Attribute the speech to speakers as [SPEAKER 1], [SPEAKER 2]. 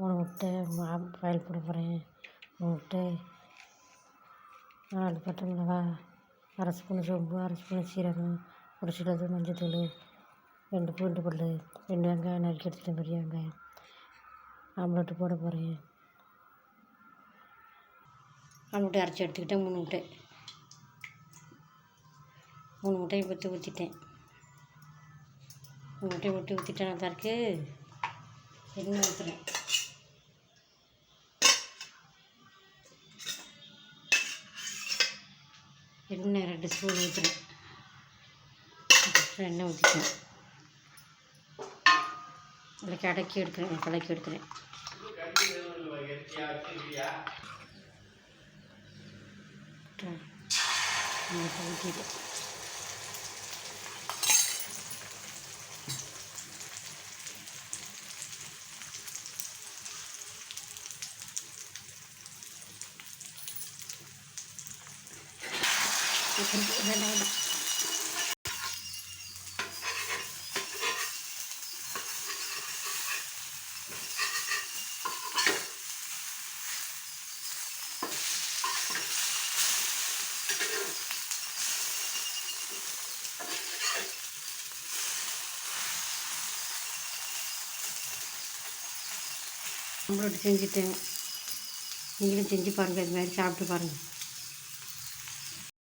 [SPEAKER 1] 3 முட்டை பாயில் போட போகிறேன். 3 முட்டை, 4 பட்டை மிளகா, 1/2 ஸ்பூன் சோம்பு, 1/2 ஸ்பூன் சீரகம், 1 சிலது மஞ்சத்தூள், 2 பூண்டு பல், 2 வெங்காயம் நறுக்கி எடுத்துட்டேன், பெரிய வெங்காயம். ஆம்லெட்டு போட போகிறேன். ஆம்லெட்டு அரைச்சி எடுத்துக்கிட்டேன். 3 முட்டை 3 முட்டையை பற்றி ஊற்றிட்டேன். 3 முட்டையை ஊற்றி ஊற்றிட்டேன். நல்லா இருக்கு. எண்ணெய் ஊற்றுறேன். எண்ணெய் 2 ஸ்பூன் ஊற்றுறேன். எண்ணெய் ஊற்றிட்டேன். அதில் கலக்கி எடுக்கிறேன். ஊற்றிட்டேன். வேண்டாம் ஆம்லெட் செஞ்சுட்டேன். நீங்களும் செஞ்சு பாருங்கள். இது மாதிரி சாப்பிட்டு பாருங்கள்.